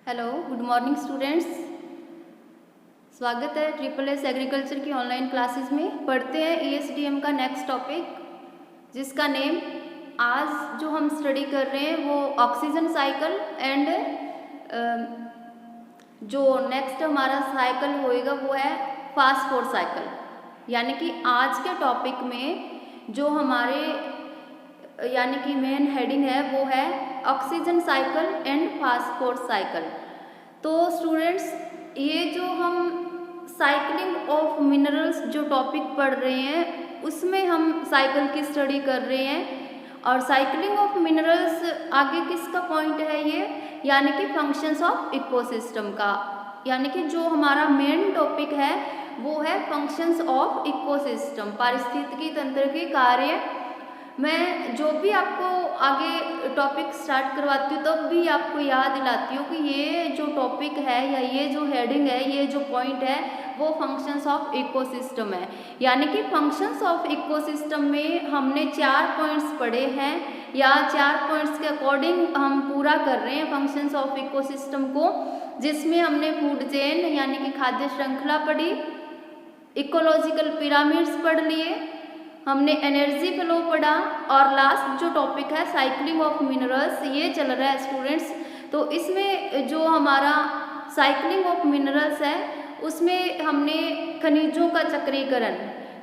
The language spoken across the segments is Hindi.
Hello, good morning students. स्वागत है ट्रिपल एस एग्रीकल्चर की ऑनलाइन क्लासेस में। पढ़ते हैं ESDM का नेक्स्ट टॉपिक, जिसका नेम आज जो हम स्टडी कर रहे हैं वो ऑक्सीजन साइकिल एंड जो नेक्स्ट हमारा साइकिल होएगा वो है फास्फोर साइकिल। यानी कि आज के टॉपिक में जो हमारे यानी कि मेन हेडिंग है वो है oxygen cycle and phosphor cycle. तो स्टूडेंट्स, ये जो हम साइक्लिंग ऑफ मिनरल्स जो टॉपिक पढ़ रहे हैं उसमें हम साइकिल की स्टडी कर रहे हैं। और साइक्लिंग ऑफ मिनरल्स आगे किसका पॉइंट है ये, यानी कि फंक्शंस ऑफ इकोसिस्टम का। यानी कि जो हमारा मेन टॉपिक है वो है फंक्शंस ऑफ इकोसिस्टम, पारिस्थितिकी तंत्र के कार्य। मैं जो भी आपको आगे टॉपिक स्टार्ट करवाती हूँ तब भी आपको याद दिलाती हूँ कि ये जो टॉपिक है या ये जो हेडिंग है, ये जो पॉइंट है वो फंक्शंस ऑफ इकोसिस्टम है। यानी कि फंक्शंस ऑफ इकोसिस्टम में हमने 4 पॉइंट्स पढ़े हैं या 4 पॉइंट्स के अकॉर्डिंग हम पूरा कर रहे हैं फंक्शंस ऑफ इकोसिस्टम को, जिसमें हमने फूड चेन यानी कि खाद्य श्रृंखला पढ़ी, इकोलॉजिकल पिरामिड्स पढ़ लिए, हमने एनर्जी फ्लो पढ़ा और लास्ट जो टॉपिक है साइक्लिंग ऑफ मिनरल्स ये चल रहा है स्टूडेंट्स। तो इसमें जो हमारा साइक्लिंग ऑफ मिनरल्स है उसमें हमने खनिजों का चक्रीकरण,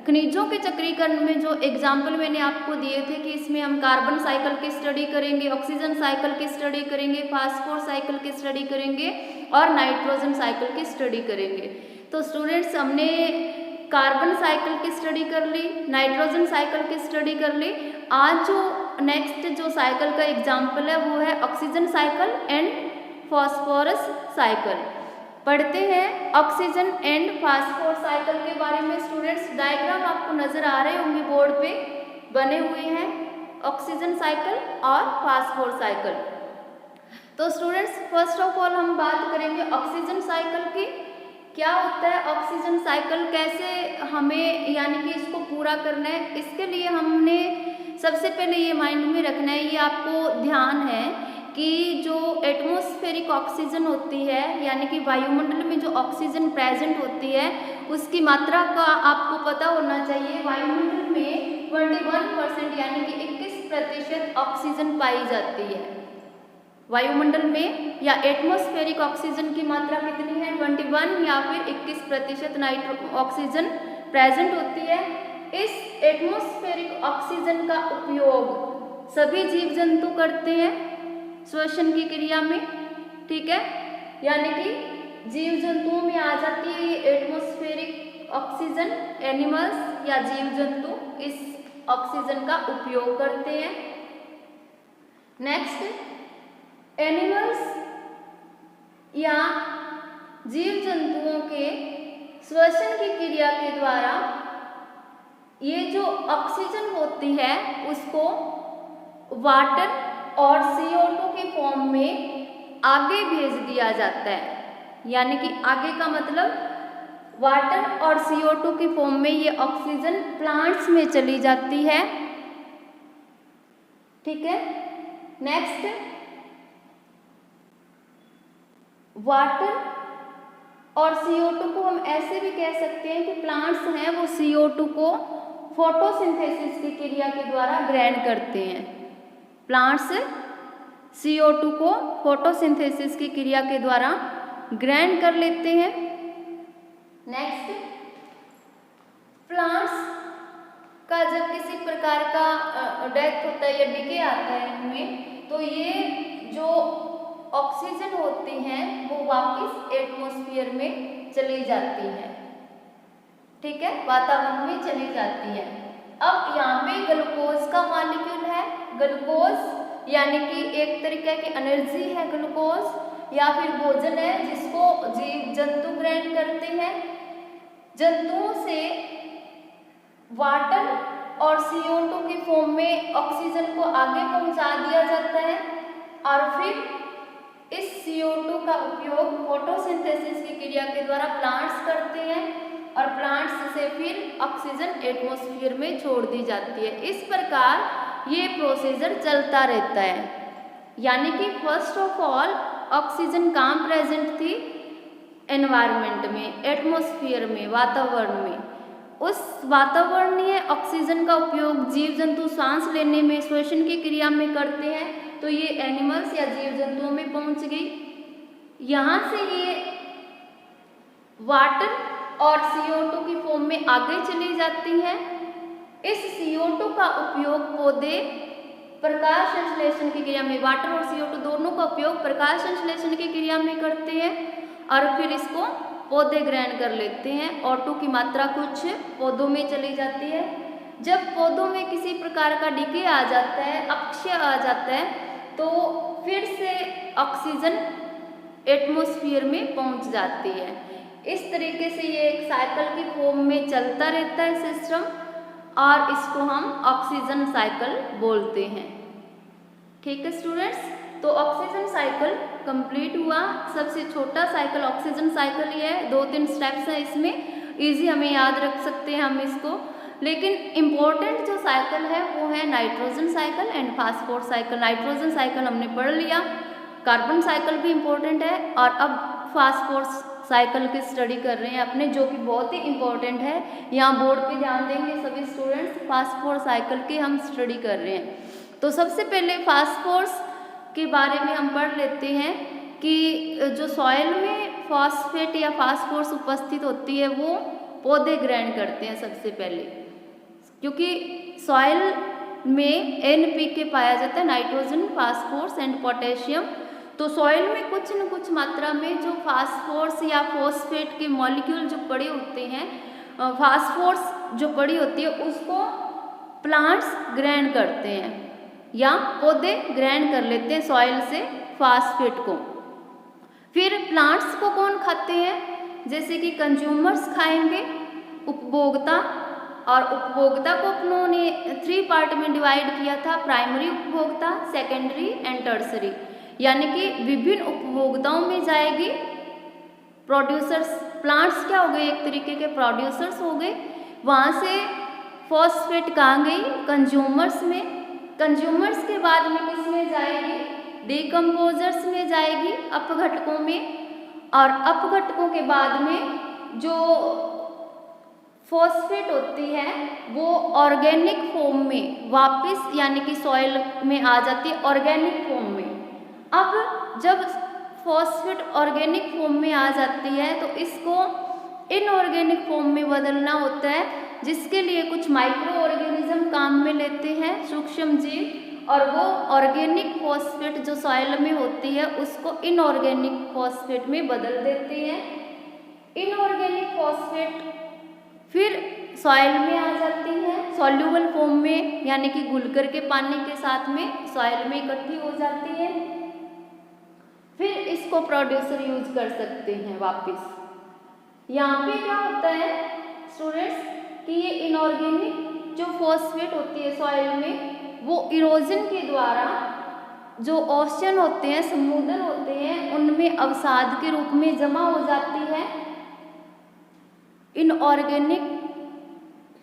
खनिजों के चक्रीकरण में जो एग्जाम्पल मैंने आपको दिए थे कि इसमें हम कार्बन साइकिल की स्टडी करेंगे, ऑक्सीजन साइकिल की स्टडी करेंगे, फास्फोर साइकिल की स्टडी करेंगे और नाइट्रोजन साइकिल की स्टडी करेंगे। तो स्टूडेंट्स, हमने कार्बन साइकिल की स्टडी कर ली, नाइट्रोजन साइकिल की स्टडी कर ली। आज जो नेक्स्ट जो साइकिल का एग्जाम्पल है वो है oxygen cycle and phosphorus cycle. पढ़ते हैं ऑक्सीजन एंड फास्फोर साइकिल के बारे में। स्टूडेंट्स, डायग्राम आपको नजर आ रहे होंगे बोर्ड पे बने हुए हैं, ऑक्सीजन साइकिल और फास्फोर साइकिल। तो स्टूडेंट्स, फर्स्ट ऑफ ऑल हम बात करेंगे ऑक्सीजन साइकिल की। क्या होता है ऑक्सीजन साइकिल, कैसे हमें यानी कि इसको पूरा करना है, इसके लिए हमने सबसे पहले ये माइंड में रखना है, ये आपको ध्यान है कि जो एटमॉस्फेरिक ऑक्सीजन होती है यानी कि वायुमंडल में जो ऑक्सीजन प्रेजेंट होती है उसकी मात्रा का आपको पता होना चाहिए। वायुमंडल में 21% यानी कि 21% ऑक्सीजन पाई जाती है। वायुमंडल में या एटमॉस्फेरिक ऑक्सीजन की मात्रा कितनी है, 21 या फिर 21% ऑक्सीजन प्रेजेंट होती है। इस एटमॉस्फेरिक ऑक्सीजन का उपयोग सभी जीव जंतु करते हैं श्वसन की क्रिया में, ठीक है। यानी कि जीव जंतुओं में आ जाती है ये एटमॉस्फेरिक ऑक्सीजन, एनिमल्स या जीव जंतु इस ऑक्सीजन का उपयोग करते हैं। नेक्स्ट, एनिमल्स या जीव जंतुओं के श्वसन की क्रिया के द्वारा ये जो ऑक्सीजन होती है उसको वाटर और CO2 के फॉर्म में आगे भेज दिया जाता है। यानी कि आगे का मतलब वाटर और CO2 के फॉर्म में ये ऑक्सीजन प्लांट्स में चली जाती है, ठीक है। नेक्स्ट, वाटर और CO2 को हम ऐसे भी कह सकते हैं कि प्लांट्स हैं वो CO2 को फोटोसिंथेसिस की क्रिया के द्वारा ग्रहण करते हैं। प्लांट्स CO2 को फोटोसिंथेसिस की क्रिया के द्वारा ग्रहण कर लेते हैं। नेक्स्ट, प्लांट्स का जब किसी प्रकार का डेथ होता है या डिके आता है इनमें, तो ये जो ऑक्सीजन होती हैं वो वापस एटमॉस्फेयर में चली जाती है, ठीक है, वातावरण में चली जाती है। अब यहाँ पे ग्लूकोज का मॉलिक्यूल है, ग्लूकोज यानी कि एक तरीके की एनर्जी है ग्लूकोज या फिर भोजन है जिसको जीव जंतु ग्रहण करते हैं। जंतुओं से वाटर और CO2 के फॉर्म में ऑक्सीजन को आगे पहुंचा दिया जाता है और फिर इस CO2 का उपयोग फोटोसिंथेसिस की क्रिया के द्वारा प्लांट्स करते हैं और प्लांट्स से फिर ऑक्सीजन एटमॉस्फेयर में छोड़ दी जाती है। इस प्रकार ये प्रोसीजर चलता रहता है। यानी कि फर्स्ट ऑफ ऑल ऑक्सीजन कहाँ प्रेजेंट थी? एनवायरनमेंट में, एटमॉस्फेयर में, वातावरण में। उस वातावरणीय ऑक्सीजन का उपयोग जीव जंतु सांस लेने में, श्वसन की क्रिया में करते हैं। तो ये एनिमल्स या जीव जंतुओं में पहुंच गई। यहाँ से ये वाटर और CO2 की फॉर्म में आगे चली जाती है। इस CO2 का उपयोग पौधे प्रकाश संश्लेषण की क्रिया में, वाटर और CO2 दोनों का उपयोग प्रकाश संश्लेषण की क्रिया में करते हैं और फिर इसको पौधे ग्रहण कर लेते हैं। O2 की मात्रा कुछ पौधों में चली जाती है। जब पौधों में किसी प्रकार का डिके आ जाता है, अपक्षय आ जाता है, तो फिर से ऑक्सीजन एटमॉस्फेयर में पहुंच जाती है। इस तरीके से ये एक साइकिल की फॉर्म में चलता रहता है सिस्टम, और इसको हम ऑक्सीजन साइकिल बोलते हैं। ठीक है स्टूडेंट्स, तो ऑक्सीजन साइकिल कंप्लीट हुआ। सबसे छोटा साइकिल ऑक्सीजन साइकिल ही है, 2-3 स्टेप्स हैं इसमें, इजी हमें याद रख सकते हैं हम इसको। लेकिन इम्पोर्टेंट जो साइकिल है वो है nitrogen cycle and phosphor cycle. Nitrogen cycle हमने पढ़ लिया, कार्बन साइकिल भी इम्पोर्टेंट है, और अब फास्फोर साइकिल की स्टडी कर रहे हैं अपने, जो कि बहुत ही इम्पोर्टेंट है। यहाँ बोर्ड पे ध्यान देंगे सभी स्टूडेंट्स, फास्फोर साइकिल की हम स्टडी कर रहे हैं। तो सबसे पहले फास्फोर्स के बारे में हम पढ़ लेते हैं कि जो सॉइल में फॉस्फेट या फास्फोर्स उपस्थित होती है वो पौधे ग्रहण करते हैं सबसे पहले, क्योंकि सॉइल में NPK पाया जाता है, नाइट्रोजन, फास्फोर्स एंड पोटेशियम। तो सॉइल में कुछ न कुछ मात्रा में जो फास्फोर्स या फॉस्फेट के मॉलिक्यूल जो पड़े होते हैं, फास्फोर्स जो पड़ी होती है उसको प्लांट्स ग्रहण करते हैं या पौधे ग्रहण कर लेते हैं सॉइल से फास्फेट को। फिर प्लांट्स को कौन खाते हैं? जैसे कि कंज्यूमर्स खाएंगे, उपभोक्ता, और उपभोक्ता को अपनों ने 3 पार्ट में डिवाइड किया था, प्राइमरी उपभोक्ता, सेकेंडरी एंड टर्सरी, यानी कि विभिन्न उपभोक्ताओं में जाएगी। प्रोड्यूसर्स, प्लांट्स क्या हो गए? एक तरीके के प्रोड्यूसर्स हो गए। वहाँ से फॉस्फेट कहाँ गई? कंज्यूमर्स में। कंज्यूमर्स के बाद में किस में जाएगी? डिकम्पोजर्स में जाएगी, अपघटकों में। और अपघटकों के बाद में जो फॉस्फेट होती है वो ऑर्गेनिक फॉर्म में वापस, यानी कि सॉइल में आ जाती है ऑर्गेनिक फॉर्म में। अब जब फॉस्फेट ऑर्गेनिक फॉर्म में आ जाती है तो इसको इनऑर्गेनिक फॉर्म में बदलना होता है, जिसके लिए कुछ माइक्रो ऑर्गेनिज्म काम में लेते हैं, सूक्ष्म जीव, और वो ऑर्गेनिक फॉस्फेट जो सॉइल में होती है उसको इनऑर्गेनिक फॉस्फेट में बदल देते हैं। इनऑर्गेनिक फॉस्फेट फिर सॉइल में आ जाती है सॉल्यूबल फॉर्म में, यानी कि घुलकर के पानी के साथ में सॉइल में इकट्ठी हो जाती है। फिर इसको प्रोड्यूसर यूज कर सकते हैं वापस। यहाँ पे क्या होता है स्टूडेंट्स कि ये इनऑर्गेनिक जो फॉस्फेट होती है सॉइल में, वो इरोजन के द्वारा जो ओशन होते हैं, समुद्र होते हैं, उनमें अवसाद के रूप में जमा हो जाती है। इनऑर्गेनिक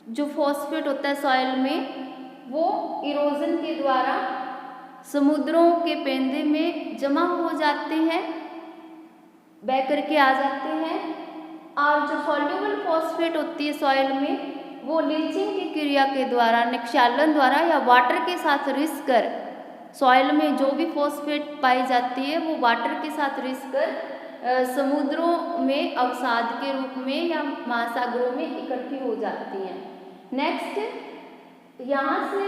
जो फॉस्फेट होता है सॉइल में वो इरोजन के द्वारा समुद्रों के पेंदे में जमा हो जाते हैं, बह करके आ जाते हैं। और जो सॉल्युबल फॉस्फेट होती है सॉइल में वो लीचिंग की क्रिया के द्वारा, निक्षालन द्वारा या वाटर के साथ रिस कर, सॉइल में जो भी फॉस्फेट पाई जाती है वो वाटर के साथ रिस कर समुद्रों में अवसाद के रूप में या महासागरों में इकट्ठी हो जाती हैं। नेक्स्ट, यहाँ से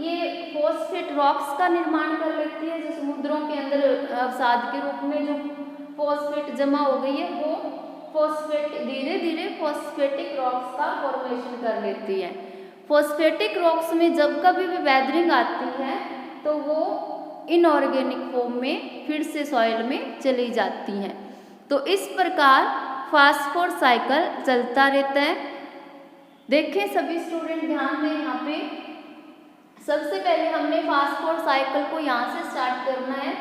ये फॉस्फेट रॉक्स का निर्माण कर लेती है, जो समुद्रों के अंदर अवसाद के रूप में जो फॉस्फेट जमा हो गई है वो फॉस्फेट धीरे धीरे फॉस्फेटिक रॉक्स का फॉर्मेशन कर लेती है। फॉस्फेटिक रॉक्स में जब कभी भी वेदरिंग आती है तो वो इनऑर्गेनिक फॉर्म में फिर से सॉइल में चली जाती हैं। तो इस प्रकार फास्फोर साइकिल चलता रहता है। देखें सभी स्टूडेंट, ध्यान दें यहाँ पे। सबसे पहले हमने फास्फोर साइकिल को यहाँ से स्टार्ट करना है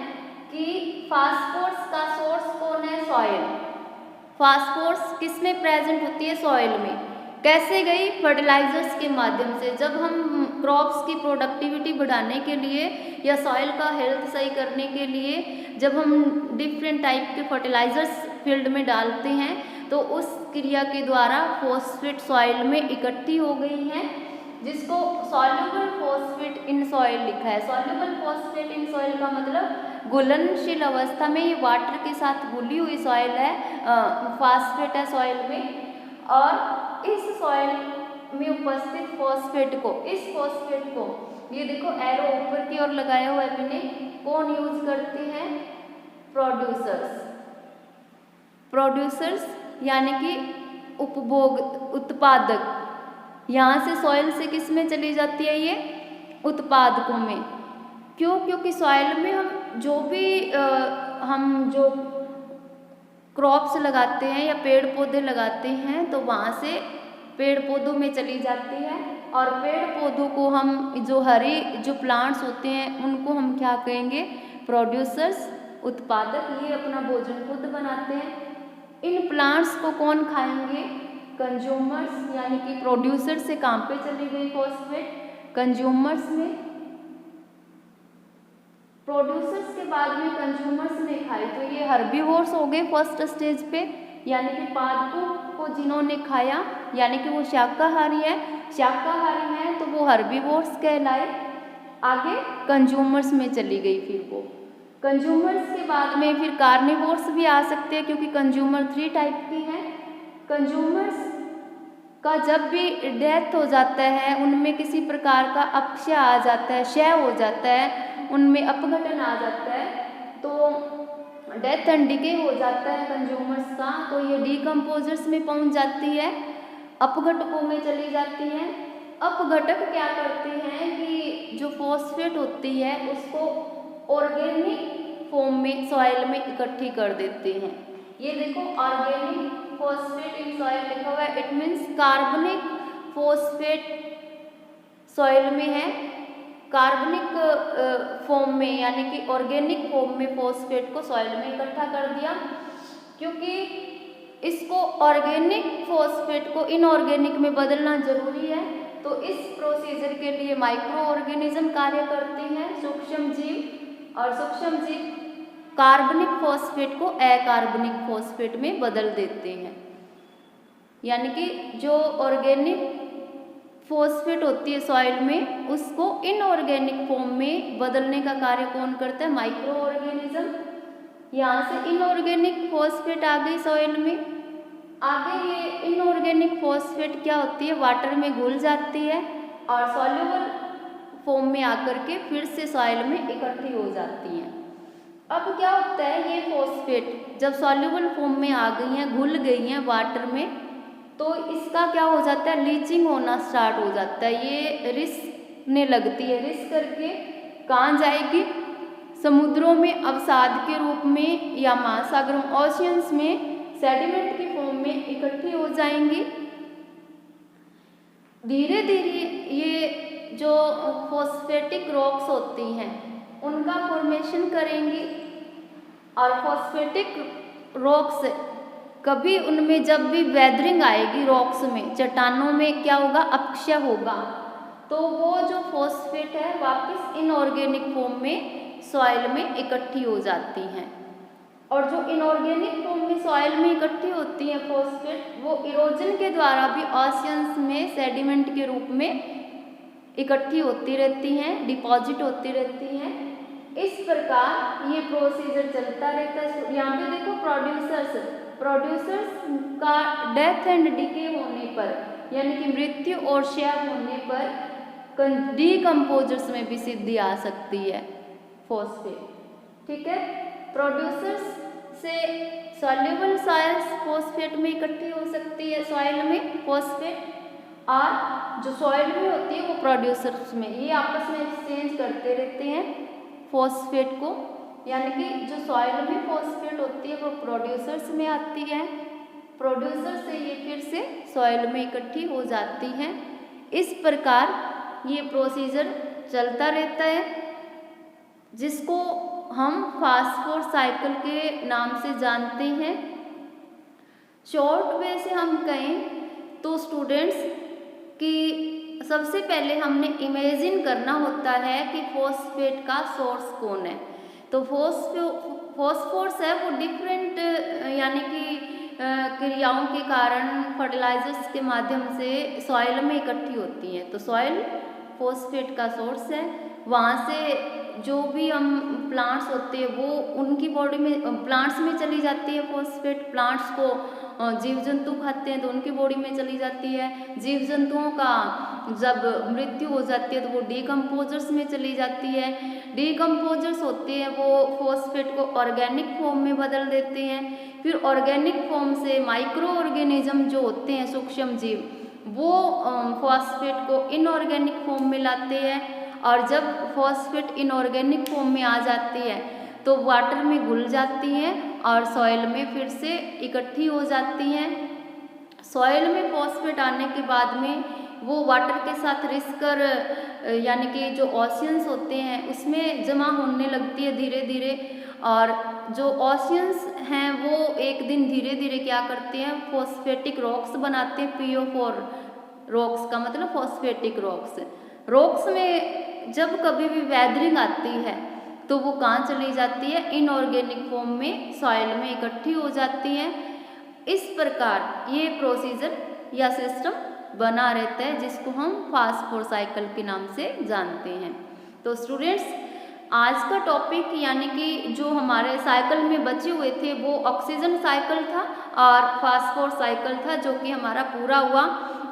कि फास्फोर्स का सोर्स कौन है? सॉइल। फास्फोर्स किस में प्रेजेंट होती है? सॉइल में। कैसे गई? फर्टिलाइजर्स के माध्यम से। जब हम क्रॉप्स की प्रोडक्टिविटी बढ़ाने के लिए या सॉइल का हेल्थ सही करने के लिए जब हम डिफरेंट टाइप के फर्टिलाइजर्स फील्ड में डालते हैं तो उस क्रिया के द्वारा फॉस्फेट सॉइल में इकट्ठी हो गई हैं, जिसको सॉल्युबल फॉस्फेट इन सॉइल लिखा है। सॉल्युबल फॉस्फेट इन सॉइल का मतलब घुलनशील अवस्था में, ये वाटर के साथ घुली हुई सॉइल है, फॉस्फेट है सॉइल में। और इस सॉइल में उपस्थित फॉस्फेट को, इस फॉस्फेट को, ये देखो एरो ऊपर की ओर लगाया हुआ है मैंने, कौन यूज करते हैं? प्रोड्यूसर्स। प्रोड्यूसर्स यानी कि उपभोग, उत्पादक। यहाँ से सॉइल से किस में चली जाती है? ये उत्पादकों में। क्यों? क्योंकि सॉइल में हम जो क्रॉप्स लगाते हैं या पेड़ पौधे लगाते हैं तो वहाँ से पेड़ पौधों में चली जाती है, और पेड़ पौधों को हम जो प्लांट्स होते हैं उनको हम क्या कहेंगे? प्रोड्यूसर्स, उत्पादक। ये अपना भोजन खुद बनाते हैं। इन प्लांट्स को कौन खाएंगे? कंज्यूमर्स, यानी कि प्रोड्यूसर से काम पे चली गई फॉस्फेट कंज्यूमर्स में। प्रोड्यूसर्स के बाद में कंज्यूमर्स ने खाई तो ये हर्बीवोर्स हो गए फर्स्ट स्टेज पे, यानी कि पादपों को जिन्होंने खाया, यानी कि वो शाकाहारी है। शाकाहारी हैं तो वो हर्बीवोर्स कहलाए। आगे कंज्यूमर्स में चली गई, फिर वो कंज्यूमर्स के बाद में फिर कार्निवोर्स भी आ सकते हैं, क्योंकि कंज्यूमर 3 टाइप की हैं। कंज्यूमर्स का जब भी डेथ हो जाता है, उनमें किसी प्रकार का अपक्षय आ जाता है, क्षय हो जाता है, उनमें अपघटन आ जाता है, तो डेथ एंड डिके हो जाता है कंज्यूमर्स का, तो ये डीकम्पोजर्स में पहुंच जाती है, अपघटकों में चली जाती है। अपघटक क्या करते हैं कि जो फॉस्फेट होती है उसको ऑर्गेनिक फॉर्म में सॉइल में इकट्ठी कर देते हैं। ये देखो ऑर्गेनिक फॉस्फेट इन सॉइल लिखा हुआ है, इट मीन्स कार्बनिक फॉस्फेट सॉइल में है। कार्बनिक फॉर्म में, यानी कि ऑर्गेनिक फॉर्म में फॉस्फेट को सॉइल में इकट्ठा कर दिया। क्योंकि इसको ऑर्गेनिक फॉस्फेट को इनऑर्गेनिक में बदलना जरूरी है, तो इस प्रोसीजर के लिए माइक्रो ऑर्गेनिज्म कार्य करते हैं, सूक्ष्म जीव, और सूक्ष्म जीव कार्बनिक फॉस्फेट को अकार्बनिक फॉस्फेट में बदल देते हैं। यानी कि जो ऑर्गेनिक फॉस्फेट होती है सॉइल में, उसको इनऑर्गेनिक फॉर्म में बदलने का कार्य कौन करता है? Micro organism. यहाँ से इनऑर्गेनिक फॉस्फेट आ गई सॉइल में। आगे ये इनऑर्गेनिक फॉस्फेट क्या होती है? वाटर में घुल जाती है और सॉल्युबल फॉर्म में आकर के फिर से सॉइल में इकट्ठी हो जाती हैं। अब क्या होता है, ये फॉस्फेट जब सॉल्युबल फॉर्म में आ गई हैं, घुल गई हैं वाटर में, तो इसका क्या हो जाता है? लीचिंग होना स्टार्ट हो जाता है। ये रिसने लगती है, रिस करके कहाँ जाएगी? समुद्रों में अवसाद के रूप में या महासागरों ओशियंस में सेडिमेंट की फॉर्म में इकट्ठी हो जाएंगी। धीरे धीरे ये जो फॉस्फेटिक रॉक्स होती हैं उनका फॉर्मेशन करेंगी, और फॉस्फेटिक रॉक्स कभी उनमें जब भी वेदरिंग आएगी रॉक्स में, चट्टानों में क्या होगा? अपक्षय होगा, तो वो जो फॉस्फेट है वापस इनऑर्गेनिक फॉर्म में सॉइल में इकट्ठी हो जाती हैं। और जो इनऑर्गेनिक फॉर्म में सॉइल में इकट्ठी होती हैं फॉस्फेट, वो इरोजन के द्वारा भी ओशियंस में सेडिमेंट के रूप में इकट्ठी होती रहती हैं, डिपॉजिट होती रहती हैं। इस प्रकार ये प्रोसीजर चलता रहता है। यहाँ पे देखो प्रोड्यूसर्स का डेथ एंड डिके होने पर, यानी कि मृत्यु और क्षय होने पर डीकम्पोजर्स में भी सिद्धि आ सकती है फॉस्फेट। ठीक है, प्रोड्यूसर्स से सॉल्युबल सॉइल्स फॉस्फेट में इकट्ठी हो सकती है सॉइल में फॉस्फेट, और जो सॉइल में होती है वो प्रोड्यूसर्स में, ये आपस में एक्सचेंज करते रहते हैं फॉस्फेट को। यानी कि जो सॉइल में फॉस्फेट होती है वो प्रोड्यूसर्स में आती है, प्रोड्यूसर से ये फिर से सॉइल में इकट्ठी हो जाती हैं। इस प्रकार ये प्रोसीजर चलता रहता है, जिसको हम फास्फोर साइकिल के नाम से जानते हैं। शॉर्ट वे से हम कहें तो स्टूडेंट्स कि सबसे पहले हमने इमेजिन करना होता है कि फॉस्फेट का सोर्स कौन है। तो फॉस्फोरस है वो डिफरेंट यानी कि क्रियाओं के कारण फर्टिलाइजर्स के माध्यम से सॉइल में इकट्ठी होती हैं। तो सॉइल फॉस्फेट का सोर्स है। वहाँ से जो भी हम प्लांट्स होते हैं वो उनकी बॉडी में प्लांट्स में चली जाती है फॉस्फेट। प्लांट्स को जीव जंतु खाते हैं तो उनकी बॉडी में चली जाती है। जीव जंतुओं का जब मृत्यु हो जाती है तो वो डीकम्पोजर्स में चली जाती है। डीकम्पोजर्स होते हैं वो फॉस्फेट को ऑर्गेनिक फॉर्म में बदल देते हैं। फिर ऑर्गेनिक फॉर्म से माइक्रो ऑर्गेनिज्म जो होते हैं सूक्ष्म जीव वो फॉस्फेट को इनऑर्गेनिक फॉर्म में लाते हैं। और जब फॉस्फेट इनऑर्गेनिक फॉर्म में आ जाती है तो वाटर में घुल जाती हैं और सॉइल में फिर से इकट्ठी हो जाती हैं। सॉइल में फॉस्फेट आने के बाद में वो वाटर के साथ रिसकर यानी कि जो ओशियंस होते हैं उसमें जमा होने लगती है धीरे धीरे। और जो ओशियंस हैं वो एक दिन धीरे धीरे क्या करते हैं फॉस्फेटिक रॉक्स बनाते हैं। PO4 रॉक्स का मतलब फॉस्फेटिक रॉक्स। रॉक्स में जब कभी भी वेदरिंग आती है तो वो कहाँ चली जाती है इनऑर्गेनिक फॉर्म में सॉइल में इकट्ठी हो जाती हैं। इस प्रकार ये प्रोसीजर या सिस्टम बना रहता है जिसको हम फास्ट साइकिल के नाम से जानते हैं। तो स्टूडेंट्स आज का टॉपिक यानी कि जो हमारे साइकिल में बचे हुए थे वो ऑक्सीजन साइकिल था और फास्फोर साइकिल था जो कि हमारा पूरा हुआ।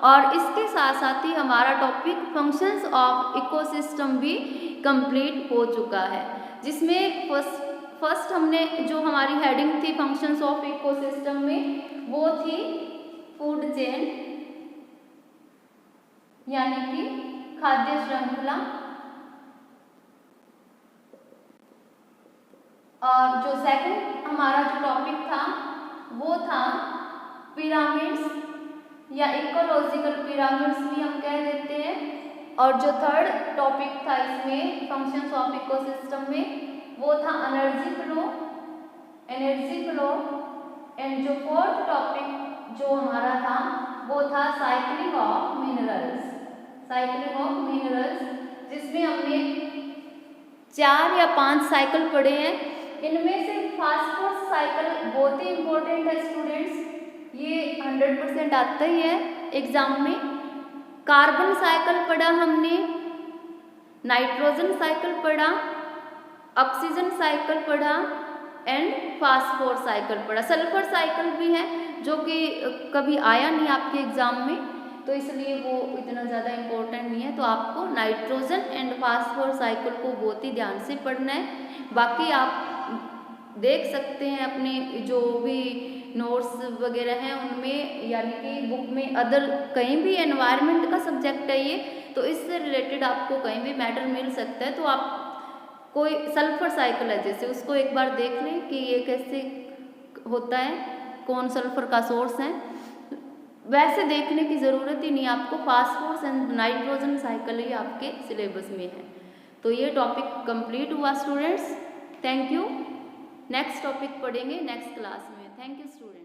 और इसके साथ साथ ही हमारा टॉपिक फंक्शंस ऑफ इकोसिस्टम भी कंप्लीट हो चुका है, जिसमें फर्स्ट हमने जो हमारी हेडिंग थी फंक्शंस ऑफ इकोसिस्टम में वो थी फूड चेन यानी कि खाद्य श्रृंखला। और जो सेकंड हमारा जो टॉपिक था वो था पिरामिड्स या इकोलॉजिकल पिरामिड्स भी हम कह देते हैं। और जो थर्ड टॉपिक था इसमें फंक्शंस ऑफ इकोसिस्टम में वो था एनर्जी फ्लो। एंड जो फोर्थ टॉपिक जो हमारा था वो था साइक्लिंग ऑफ मिनरल्स। जिसमें हमने 4 या 5 साइकिल पढ़े हैं। इनमें से फास्फोरस साइकिल बहुत ही इम्पोर्टेंट है स्टूडेंट्स, ये 100% आता ही है एग्जाम में। कार्बन साइकिल पढ़ा हमने, नाइट्रोजन साइकिल पढ़ा, ऑक्सीजन साइकिल पढ़ा एंड फास्फोर साइकिल पढ़ा। सल्फर साइकिल भी है जो कि कभी आया नहीं आपके एग्जाम में, तो इसलिए वो इतना ज़्यादा इम्पोर्टेंट नहीं है। तो आपको नाइट्रोजन एंड फास्फोर साइकिल को बहुत ही ध्यान से पढ़ना है। बाकी आप देख सकते हैं अपने जो भी नोट्स वगैरह हैं उनमें यानी कि बुक में अदर कहीं भी एनवायरनमेंट का सब्जेक्ट है ये, तो इससे रिलेटेड आपको कहीं भी मैटर मिल सकता है। तो आप कोई सल्फर साइकिल है जैसे उसको एक बार देख लें कि ये कैसे होता है, कौन सल्फर का सोर्स है। वैसे देखने की ज़रूरत ही नहीं, आपको फास्फोरस एंड नाइट्रोजन साइकिल ही आपके सिलेबस में है। तो ये टॉपिक कंप्लीट हुआ students. Thank you. Next topic पढ़ेंगे नेक्स्ट क्लास में। Thank you student.